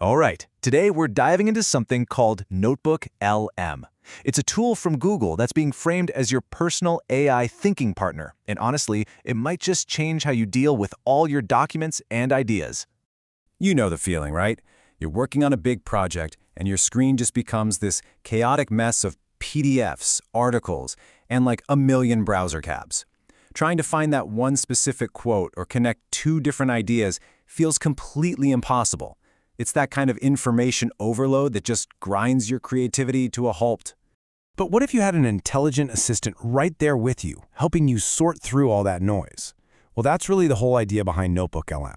All right, today we're diving into something called NotebookLM. It's a tool from Google that's being framed as your personal AI thinking partner, and honestly, it might just change how you deal with all your documents and ideas. You know the feeling, right? You're working on a big project, and your screen just becomes this chaotic mess of PDFs, articles, and like a million browser tabs. Trying to find that one specific quote or connect two different ideas feels completely impossible. It's that kind of information overload that just grinds your creativity to a halt. But what if you had an intelligent assistant right there with you, helping you sort through all that noise? Well, that's really the whole idea behind NotebookLM.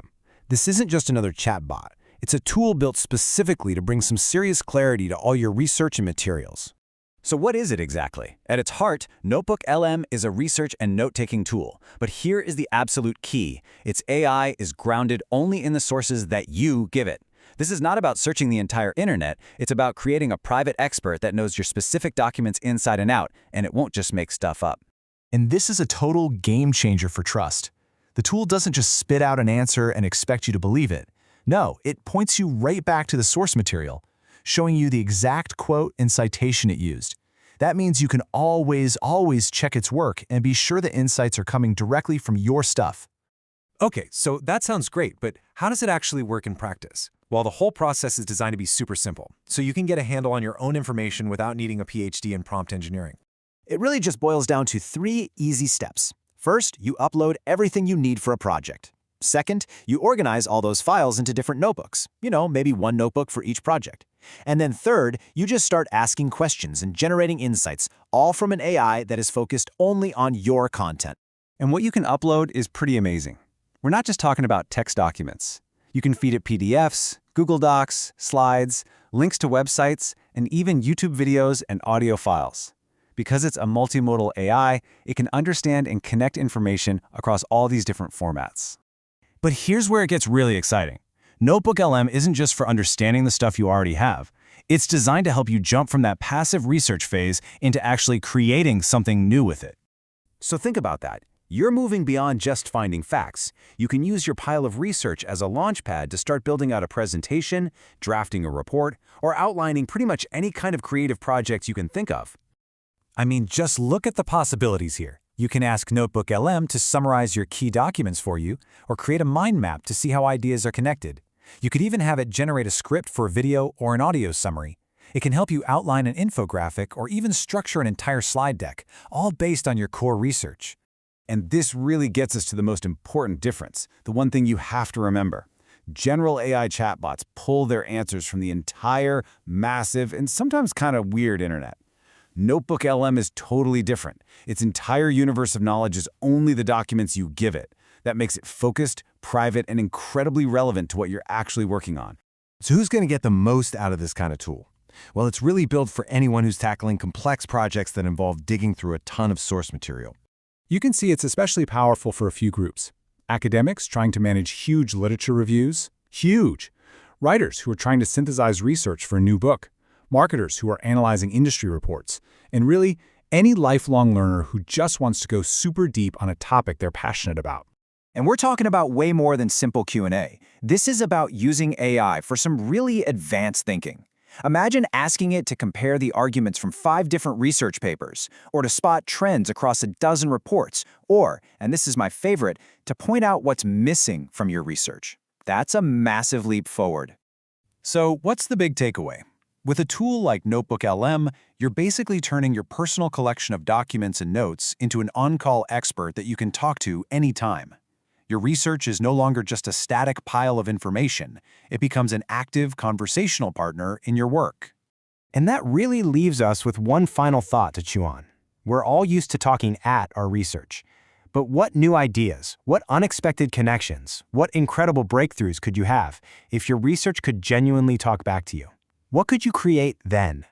This isn't just another chatbot. It's a tool built specifically to bring some serious clarity to all your research and materials. So what is it exactly? At its heart, NotebookLM is a research and note-taking tool. But here is the absolute key. Its AI is grounded only in the sources that you give it. This is not about searching the entire internet. It's about creating a private expert that knows your specific documents inside and out, and it won't just make stuff up. And this is a total game changer for trust. The tool doesn't just spit out an answer and expect you to believe it. No, it points you right back to the source material, showing you the exact quote and citation it used. That means you can always check its work and be sure the insights are coming directly from your stuff. Okay, so that sounds great, but how does it actually work in practice? Well, the whole process is designed to be super simple, so you can get a handle on your own information without needing a PhD in prompt engineering. It really just boils down to 3 easy steps. First, you upload everything you need for a project. Second, you organize all those files into different notebooks. Maybe one notebook for each project. And then third, you just start asking questions and generating insights, all from an AI that is focused only on your content. And what you can upload is pretty amazing. We're not just talking about text documents. You can feed it PDFs, Google Docs, slides, links to websites, and even YouTube videos and audio files. Because it's a multimodal AI, it can understand and connect information across all these different formats. But here's where it gets really exciting. NotebookLM isn't just for understanding the stuff you already have. It's designed to help you jump from that passive research phase into actually creating something new with it. So think about that. You're moving beyond just finding facts. You can use your pile of research as a launchpad to start building out a presentation, drafting a report, or outlining pretty much any kind of creative project you can think of. I mean, just look at the possibilities here. You can ask NotebookLM to summarize your key documents for you, or create a mind map to see how ideas are connected. You could even have it generate a script for a video or an audio summary. It can help you outline an infographic or even structure an entire slide deck, all based on your core research. And this really gets us to the most important difference, the one thing you have to remember. General AI chatbots pull their answers from the entire, massive, and sometimes kind of weird internet. NotebookLM is totally different. Its entire universe of knowledge is only the documents you give it. That makes it focused, private, and incredibly relevant to what you're actually working on. So who's going to get the most out of this kind of tool? Well, it's really built for anyone who's tackling complex projects that involve digging through a ton of source material. You can see it's especially powerful for a few groups. Academics trying to manage huge literature reviews, huge. Writers who are trying to synthesize research for a new book. Marketers who are analyzing industry reports. And really, any lifelong learner who just wants to go super deep on a topic they're passionate about. And we're talking about way more than simple Q&A. This is about using AI for some really advanced thinking. Imagine asking it to compare the arguments from 5 different research papers, or to spot trends across a dozen reports, or, and this is my favorite, to point out what's missing from your research. That's a massive leap forward. So what's the big takeaway? With a tool like NotebookLM, you're basically turning your personal collection of documents and notes into an on-call expert that you can talk to anytime. Your research is no longer just a static pile of information. It becomes an active conversational partner in your work. And that really leaves us with one final thought to chew on. We're all used to talking at our research. But what new ideas, what unexpected connections, what incredible breakthroughs could you have if your research could genuinely talk back to you? What could you create then?